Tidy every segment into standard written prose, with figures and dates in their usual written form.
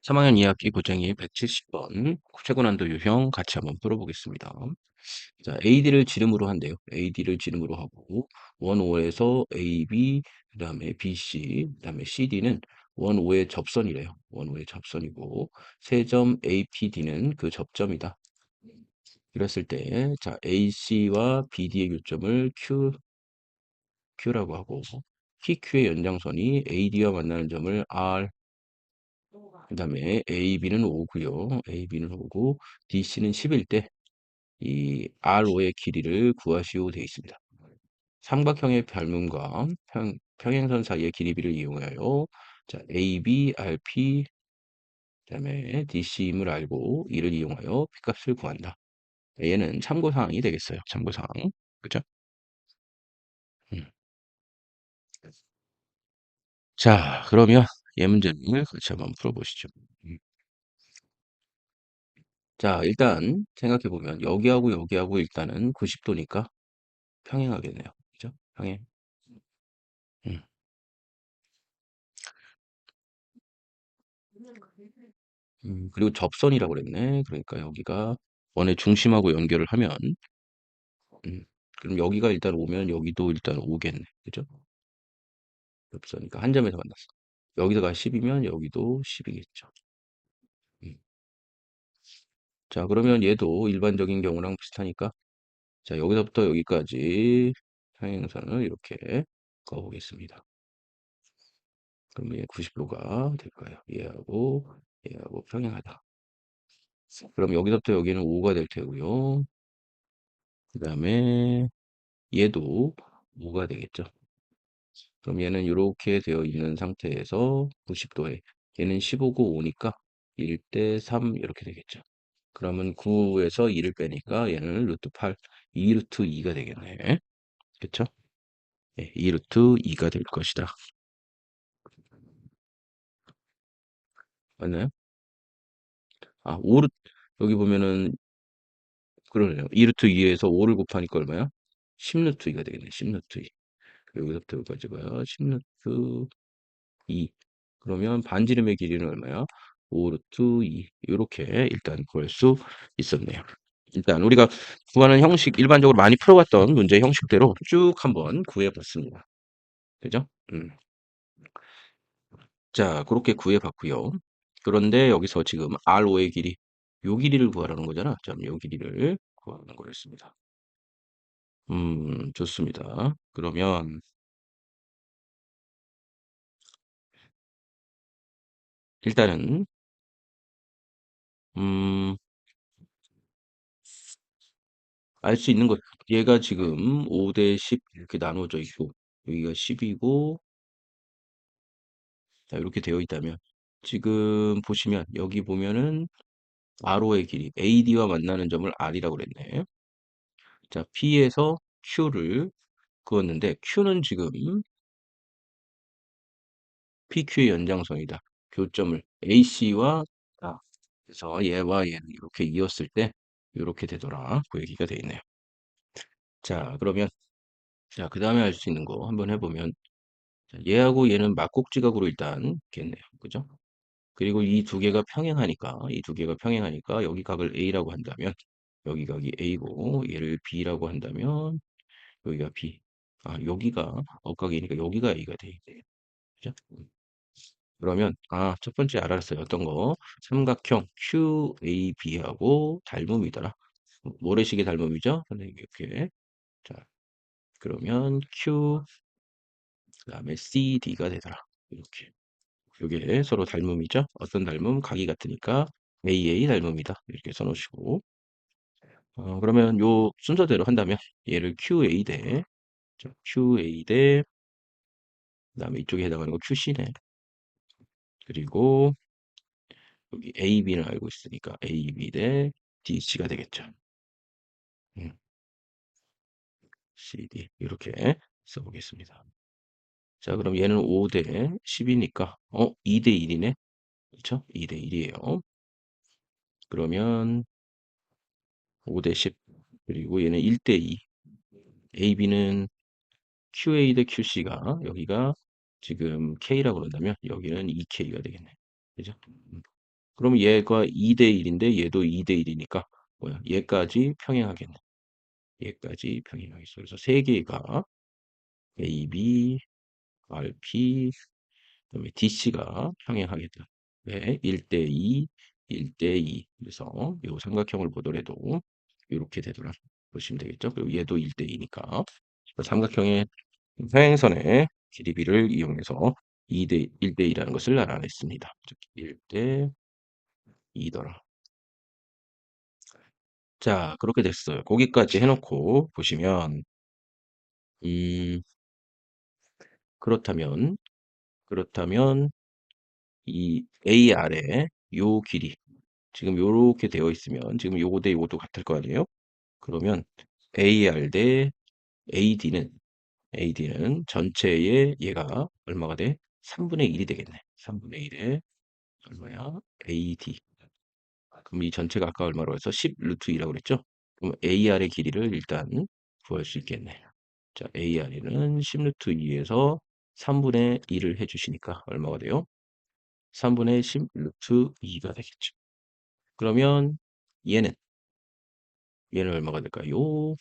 3학년 2학기 고쟁이 170번 최고난도 유형 같이 한번 풀어보겠습니다. 자, AD를 지름으로 한대요. AD를 지름으로 하고 원 5에서 AB, 그다음에 BC, 그다음에 CD는 원 5의 접선이래요. 원 5의 접선이고 세 점 APD는 그 접점이다. 이랬을 때, 자, AC와 BD의 교점을 Q라고 하고 PQ의 연장선이 AD와 만나는 점을 R, 그 다음에 AB는 5고요. AB는 5고 DC는 10일 때 이 RO의 길이를 구하시오 되어 있습니다. 삼각형의 밸문과 평행선 사이의 길이비를 이용하여 자, AB, RP, 그다음에 DC임을 알고 이를 이용하여 P값을 구한다. 얘는 참고사항이 되겠어요. 참고사항. 그죠? 음. 자, 그러면 얘 문제를 같이 한번 풀어보시죠. 음. 자, 일단 생각해보면 여기하고 여기하고 일단은 90도니까 평행하겠네요. 그죠? 평행. 음. 그리고 접선이라고 그랬네. 그러니까 여기가 원의 중심하고 연결을 하면, 음, 그럼 여기가 일단 오면 여기도 일단 오겠네. 그죠? 접선이니까 한 점에서 만났어. 여기서가 10이면 여기도 10이겠죠. 자, 그러면 얘도 일반적인 경우랑 비슷하니까, 자, 여기서부터 여기까지 평행선을 이렇게 그어보겠습니다. 그럼 얘 90도가 될까요? 얘하고 평행하다. 그럼 여기서부터 여기는 5가 될 테고요. 그 다음에 얘도 5가 되겠죠. 그럼 얘는 이렇게 되어 있는 상태에서 90도에 얘는 15고 5니까 1대 3 이렇게 되겠죠. 그러면 9에서 2를 빼니까 얘는 루트 8, 2 루트 2가 되겠네. 그쵸? 예, 2 루트 2가 될 것이다. 맞나요? 아, 5 루트, 여기 보면은 그러네요. 2 루트 2에서 5를 곱하니까 얼마야? 10 루트 2가 되겠네. 10 루트 2. 여기서부터 여기까지가 10 루트 2. 그러면 반지름의 길이는 얼마야? 5 루트 2. 이렇게 일단 구할 수 있었네요. 일단 우리가 구하는 형식, 일반적으로 많이 풀어봤던 문제 형식대로 쭉 한번 구해봤습니다. 그죠? 자, 그렇게 구해봤고요. 그런데 여기서 지금 R5의 길이, 요 길이를 구하라는 거잖아. 자, 요 길이를 구하는 거였습니다. 좋습니다. 그러면 일단은 음, 알 수 있는 것, 얘가 지금 5대 10 이렇게 나눠져 있고 여기가 10이고 자, 이렇게 되어 있다면 지금 보시면 여기 보면은 RO의 길이 AD와 만나는 점을 R이라고 그랬네. 자, P에서 Q를 그었는데 Q는 지금 PQ의 연장선이다. 교점을 AC와 그래서 얘와 얘는 이렇게 이었을 때 이렇게 되더라. 그 얘기가 돼 있네요. 자, 그러면 자, 그 다음에 할 수 있는 거 한번 해보면 자, 얘하고 얘는 막곡지각으로 일단 있겠네요. 그죠? 그리고 이 두 개가 평행하니까 이 두 개가 평행하니까 여기 각을 A라고 한다면 여기 각이 A고 얘를 B라고 한다면 여기가 B. 아, 여기가 억각이니까 여기가 A가 돼 있네. 그죠? 그러면 첫 번째 알았어요. 어떤 거? 삼각형 QAB하고 닮음이더라. 모래시계 닮음이죠? 선생님 이렇게. 자, 그러면 Q 그다음에 CD가 되더라. 이렇게. 요게 서로 닮음이죠? 어떤 닮음? 각이 같으니까 AA 닮음이다. 이렇게 써놓으시고. 그러면 요 순서대로 한다면 얘를 QA 대 QA 대 그다음에 이쪽에 해당하는 거 QC네. 그리고 여기 AB는 알고 있으니까 AB 대 DC가 되겠죠. 음, CD 이렇게 써보겠습니다. 자, 그럼 얘는 5 대 10이니까 2 대 1이네. 그렇죠? 2 대 1이에요. 그러면 5 대 10 그리고 얘는 1 대 2. AB는 QA 대 QC가 여기가 지금 K라고 그런다면 여기는 2K가 되겠네. 그죠? 그러면 얘가 2대 1인데 얘도 2대 1이니까 뭐야? 얘까지 평행하겠네. 얘까지 평행하겠어. 그래서 세 개가 AB, RP, 그다음에 DC가 평행하겠다. 왜? 1대 2, 1대 2. 그래서 이 삼각형을 보더라도 이렇게 되더라. 보시면 되겠죠? 그리고 얘도 1대 2니까 삼각형의 평행선의 길이비를 이용해서 2대 1대 2라는 것을 알아냈습니다. 1대 2더라. 자, 그렇게 됐어요. 거기까지 해놓고 보시면 음, 그렇다면 이 AR의 요 길이 지금 요렇게 되어 있으면 지금 요거 대 요것도 같을 거 아니에요? 그러면 AR 대 AD는 전체의 얘가 얼마가 돼? 3분의 1이 되겠네. 3분의 1에 얼마야? AD. 그럼 이 전체가 아까 얼마로 해서 10 루트 2라고 그랬죠? 그럼 AR의 길이를 일단 구할 수 있겠네. 자, AR은 10 루트 2에서 3분의 1을 해주시니까 얼마가 돼요? 3분의 10 루트 2가 되겠죠. 그러면 얘는 얼마가 될까요?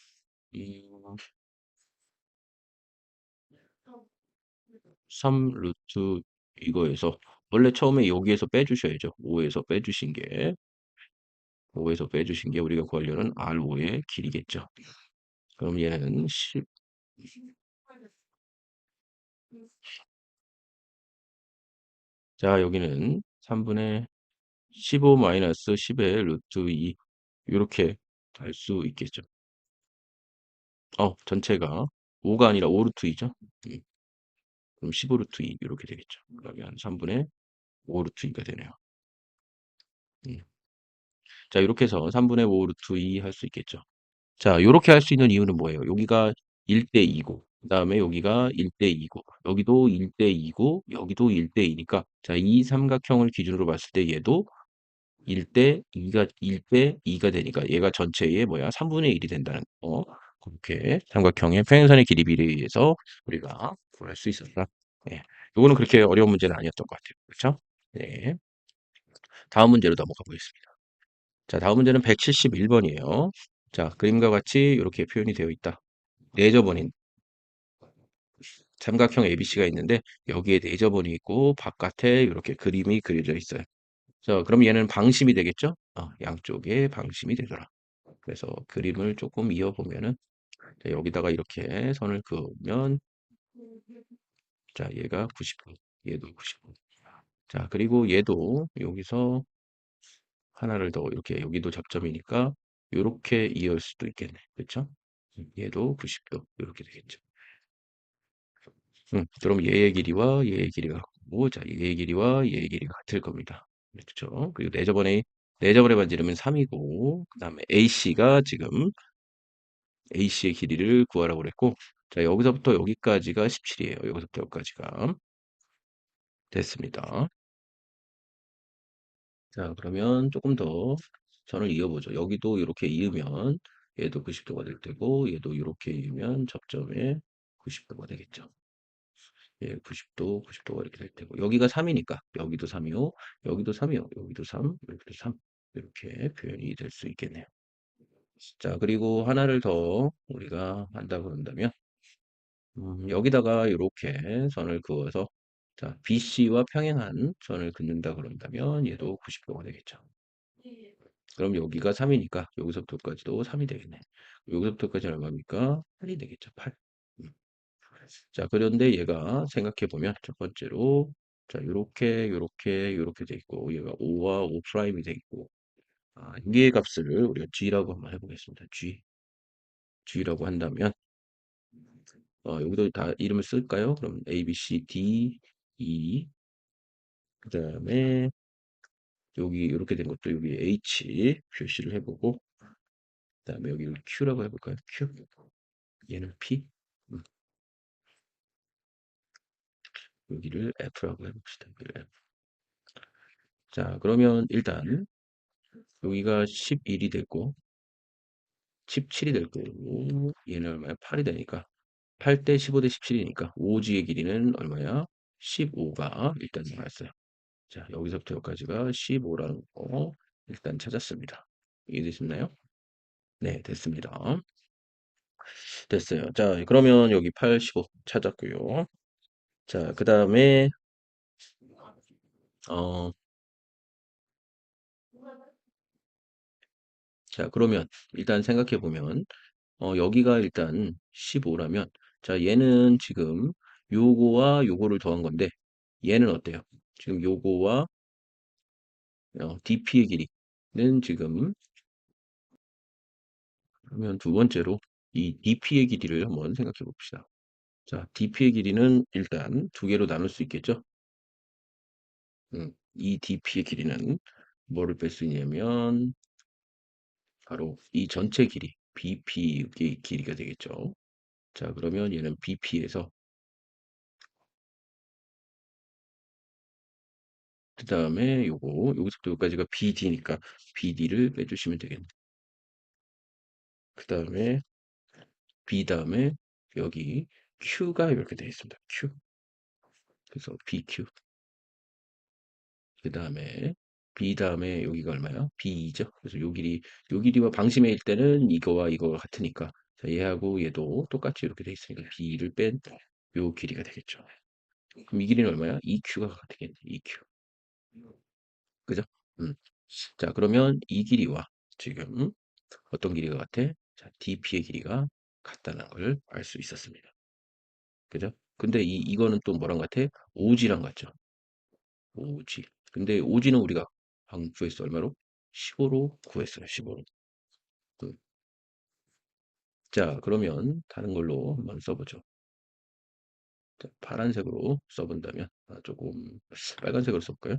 3 루트 이거에서 원래 처음에 여기에서 빼주셔야죠. 5에서 빼주신 게 5에서 빼주신 게 우리가 구하려는 R5의 길이겠죠. 그럼 얘는 10. 자, 여기는 3분의 15 마이너스 10의 루트 2 이렇게 달 수 있겠죠. 전체가 5가 아니라 5 루트 2죠. 그럼 15 루트 2 이렇게 되겠죠. 그러면 3분의 5 루트 2가 되네요. 음. 자, 이렇게 해서 3분의 5 루트 2 할 수 있겠죠. 자, 이렇게 할 수 있는 이유는 뭐예요? 여기가 1대 2고, 그 다음에 여기가 1대 2고, 여기도 1대 2고, 여기도 1대 2니까, 자, 이 삼각형을 기준으로 봤을 때 얘도 1대 2가 되니까 얘가 전체의 뭐야? 3분의 1이 된다는 거. 그렇게 삼각형의 평행선의 길이 비례해서 우리가 구할 수 있었다. 네. 요거는 그렇게 어려운 문제는 아니었던 것 같아요. 그렇죠? 네. 다음 문제로 넘어가 보겠습니다. 자, 다음 문제는 171번이에요. 자, 그림과 같이 이렇게 표현이 되어 있다. 내저번인 삼각형 ABC가 있는데 여기에 내저번이 있고 바깥에 이렇게 그림이 그려져 있어요. 자, 그럼 얘는 방심이 되겠죠? 양쪽에 방심이 되더라. 그래서 그림을 조금 이어보면은 자, 여기다가 이렇게 선을 그으면 자, 얘가 90도, 얘도 90도. 자, 그리고 얘도 여기서 하나를 더 이렇게 여기도 접점이니까 이렇게 이을 수도 있겠네. 그렇죠? 얘도 90도 이렇게 되겠죠. 그럼 얘의 길이와 얘의 길이가 같고, 자, 얘의 길이와 얘의 길이가 같을 겁니다. 그렇죠? 그리고 내저번에 반지름은 3이고, 그 다음에 AC가 지금 AC의 길이를 구하라고 그랬고, 자, 여기서부터 여기까지가 17이에요. 여기서부터 여기까지가 됐습니다. 자, 그러면 조금 더 선을 이어보죠. 여기도 이렇게 이으면 얘도 90도가 될 테고, 얘도 이렇게 이으면 접점에 90도가 되겠죠. 예, 90도, 90도가 이렇게 될 테고 여기가 3이니까 여기도 3이요, 여기도 3이요, 여기도 3, 여기도 3 이렇게 표현이 될 수 있겠네요. 자, 그리고 하나를 더 우리가 한다 그런다면 여기다가 이렇게 선을 그어서 자, BC와 평행한 선을 긋는다 그런다면 얘도 90도가 되겠죠. 그럼 여기가 3이니까 여기서부터까지도 3이 되겠네. 여기서부터까지는 얼마입니까? 8이 되겠죠. 8. 자, 그런데 얘가 생각해 보면 첫 번째로 자, 요렇게 돼 있고 얘가 5와 5 프라임이 돼 있고 여기의 값을 우리가 g라고 한번 해보겠습니다. g라고 한다면 여기도 다 이름을 쓸까요? 그럼 a, b, c, d, e 그다음에 여기 이렇게 된 것도 여기 h 표시를 해보고 그다음에 여기를 q라고 해볼까요? q 얘는 p 여기를 f라고 해봅시다. 여기를 F. 자, 그러면 일단 여기가 11이 됐고 17이 될 거고 얘는 얼마야? 8이 되니까 8대 15대 17이니까 5G의 길이는 얼마야? 15가 일단 나왔어요. 자, 여기서부터 여기까지가 15라는 거 일단 찾았습니다. 이해되셨나요? 네, 됐습니다. 됐어요. 자, 그러면 여기 85 찾았고요. 자, 그 다음에 어, 자, 그러면 일단 생각해 보면 여기가 일단 15라면 자, 얘는 지금 요거와 요거를 더한 건데 얘는 어때요? 지금 요거와 DP의 길이는 지금 그러면 두 번째로 이 DP의 길이를 한번 생각해 봅시다. 자, DP의 길이는 일단 두 개로 나눌 수 있겠죠? 이 DP의 길이는 뭐를 뺄 수 있냐면 바로 이 전체 길이 BP의 길이가 되겠죠. 자, 그러면 얘는 BP에서 그 다음에 여기서부터 여기까지가 BD니까 BD를 빼주시면 되겠네. 그 다음에 B 다음에 여기 Q가 이렇게 되어 있습니다. Q. 그래서 BQ. 그 다음에 B 다음에 여기가 얼마야? B2죠. 그래서 요 길이와 방심일 때는 이거와 이거가 같으니까 자, 얘하고 얘도 똑같이 이렇게 돼 있으니까 B를 뺀 요 길이가 되겠죠. 그럼 이 길이는 얼마야? EQ가 되겠네. EQ. 그죠? 음. 자, 그러면 이 길이와 지금 어떤 길이가 같아? 자, DP의 길이가 같다는 걸 알 수 있었습니다. 그죠? 근데 이거는 또 뭐랑 같아? 오지랑 같죠? 오지. 근데 오지는 우리가 방금 구했어. 얼마로? 15로 구했어요. 15로. 자, 그러면 다른 걸로 한번 써보죠. 자, 파란색으로 써본다면 조금 빨간색으로 써볼까요?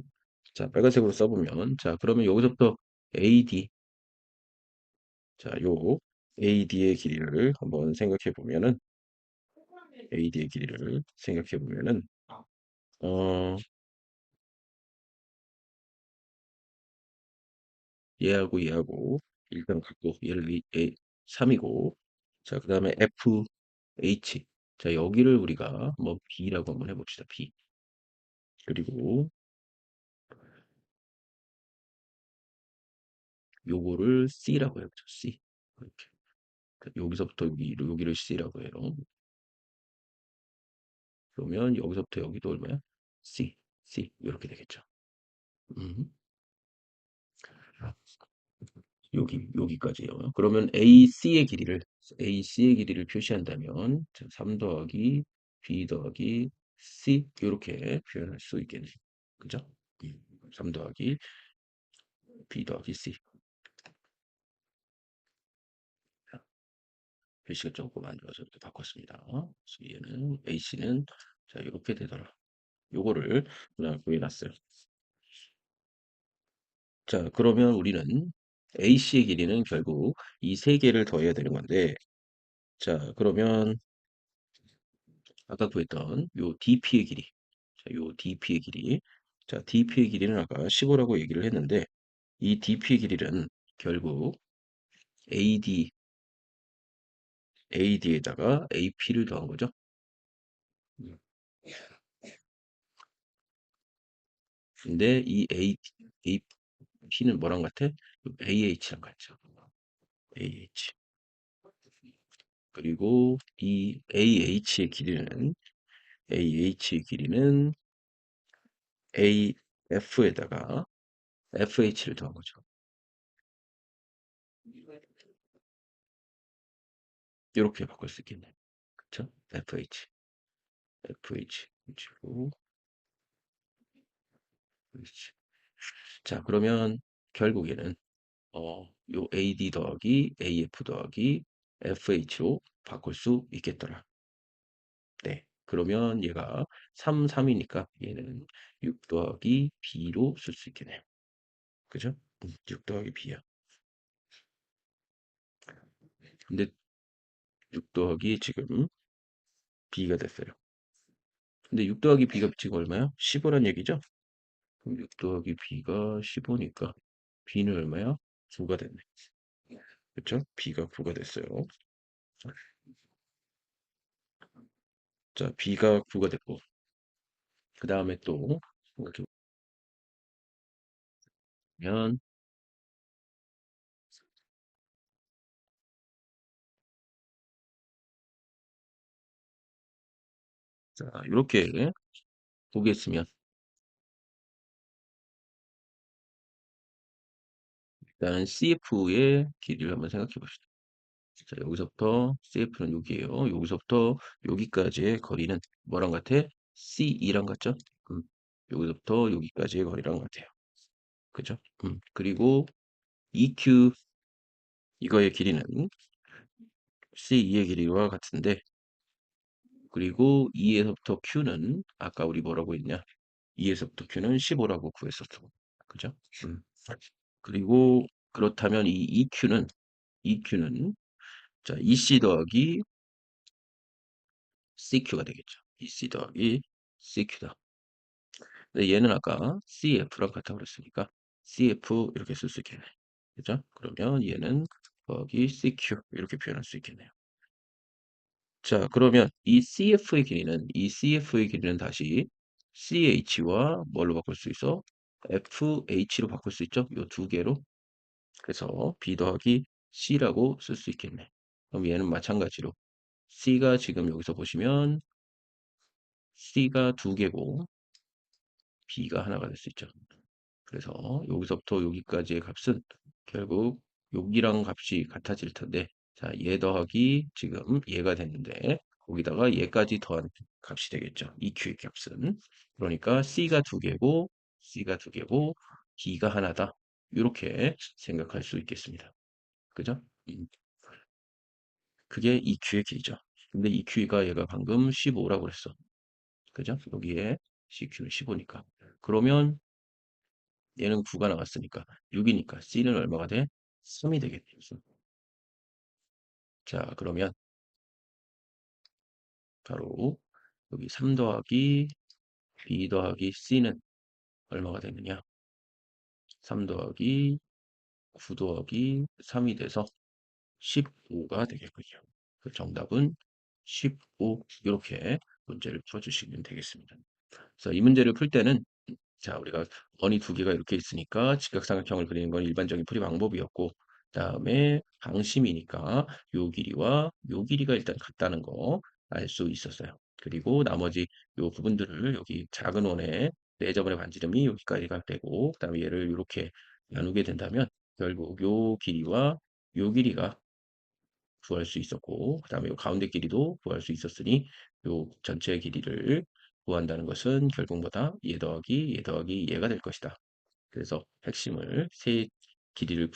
자, 빨간색으로 써보면 자, 그러면 여기서부터 AD 자, 요 AD의 길이를 한번 생각해 보면은 AD의 길이를 생각해 보면은 어, 얘하고 일단 갖고 얘를 3이고 자, 그다음에 FH 자, 여기를 우리가 뭐 B라고 한번 해봅시다. B 그리고 요거를 C라고 해보죠. C 이렇게 여기서부터 여기를 C라고 해요. 그러면 여기서부터 여기도 얼마야? C 이렇게 되겠죠. 음. 여기까지요. 그러면 AC의 길이를 표시한다면 3 더하기 B 더하기 C 이렇게 표현할 수 있겠네요. 그죠? 3 더하기 B 더하기 C. 표시가 조금 안 좋아서 이렇게 바꿨습니다. 그래서 얘는 AC는 자 이렇게 되더라. 요거를 그냥 구해놨어요. 자, 그러면 우리는 AC의 길이는 결국 이 세 개를 더해야 되는 건데, 자, 그러면 아까 구했던 요 DP의 길이, 자, 요 DP의 길이, 자, DP의 길이는 아까 15라고 얘기를 했는데, 이 DP의 길이는 결국 AD에다가 AP를 더한 거죠. 음. 근데 이 AP는 뭐랑 같아? AH랑 같죠. AH. 그리고 이 AH의 길이는 AF에다가 FH를 더한 거죠. 이렇게 바꿀 수 있겠네요. 그쵸? FH. 그리고 FH. 자, 그러면 결국에는 요 AD 더하기 AF 더하기 FH로 바꿀 수 있겠더라. 네. 그러면 얘가 3이니까 얘는 6 더하기 B로 쓸 수 있겠네요. 그죠? 6 더하기 B야. 근데 6 더하기 지금 B가 됐어요. 근데 6 더하기 B가 지금 얼마야? 15란 얘기죠? 그럼 6 더하기 B가 15니까 B는 얼마야? 9가 됐네. 그쵸? B가 9가 됐어요. 자, B가 9가 됐고 그 다음에 또 그러면 자, 이렇게 보겠으면 일단 CF의 길이를 한번 생각해 봅시다. 자, 여기서부터 CF는 여기에요. 여기서부터 여기까지의 거리는 뭐랑 같아? CE랑 같죠? 음, 여기서부터 여기까지의 거리랑 같아요. 그죠? 그리고 EQ 이거의 길이는 CE의 길이와 같은데 그리고 E에서부터 Q는 아까 우리 뭐라고 했냐? E에서부터 Q는 15라고 구했었어. 그죠? 음. 그리고 그렇다면 이 EQ는 자, EC 더하기 CQ가 되겠죠. EC 더하기 CQ다. 근데 얘는 아까 CF랑 같다고 그랬으니까 CF 이렇게 쓸 수 있겠네. 그죠? 그러면 얘는 더하기 CQ 이렇게 표현할 수 있겠네요. 자, 그러면 이 CF의 길이는 다시 CH와 뭘로 바꿀 수 있어? FH로 바꿀 수 있죠? 이 두 개로. 그래서 B 더하기 C라고 쓸 수 있겠네. 그럼 얘는 마찬가지로 C가 지금 여기서 보시면 C가 두 개고 B가 하나가 될 수 있죠. 그래서 여기서부터 여기까지의 값은 결국 여기랑 값이 같아질 텐데 자, 얘 더하기 지금 얘가 됐는데 거기다가 얘까지 더한 값이 되겠죠. EQ의 값은. 그러니까 C가 두 개고 B가 하나다. 이렇게 생각할 수 있겠습니다. 그죠? 그게 EQ의 길이죠. 근데 EQ가 얘가 방금 15라고 그랬어. 그죠? 여기에 CQ는 15니까. 그러면 얘는 9가 나갔으니까 6이니까 C는 얼마가 돼? 3이 되겠죠. 자, 그러면 바로 여기 3 더하기 B 더하기 C는 얼마가 되느냐? 3 더하기 9 더하기 3이 돼서 15가 되겠군요. 그 정답은 15 이렇게 문제를 풀어주시면 되겠습니다. 그래서 이 문제를 풀 때는 자, 우리가 원이 두 개가 이렇게 있으니까 직각삼각형을 그리는 건 일반적인 풀이 방법이었고, 그다음에 방심이니까 요 길이와 요 길이가 일단 같다는 거 알 수 있었어요. 그리고 나머지 요 부분들을 여기 작은 원의 4점의 반지름이 여기까지가 되고, 그다음에 얘를 이렇게 나누게 된다면 결국 요 길이와 요 길이가 구할 수 있었고, 그다음에 요 가운데 길이도 구할 수 있었으니 요 전체 길이를 구한다는 것은 결국 뭐다? 얘 더하기 얘가 될 것이다. 그래서 핵심을 세 길이를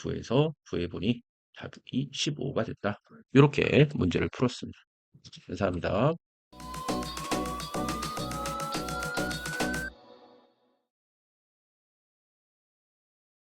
구해보니 답이 15가 됐다. 이렇게 문제를 풀었습니다. 감사합니다.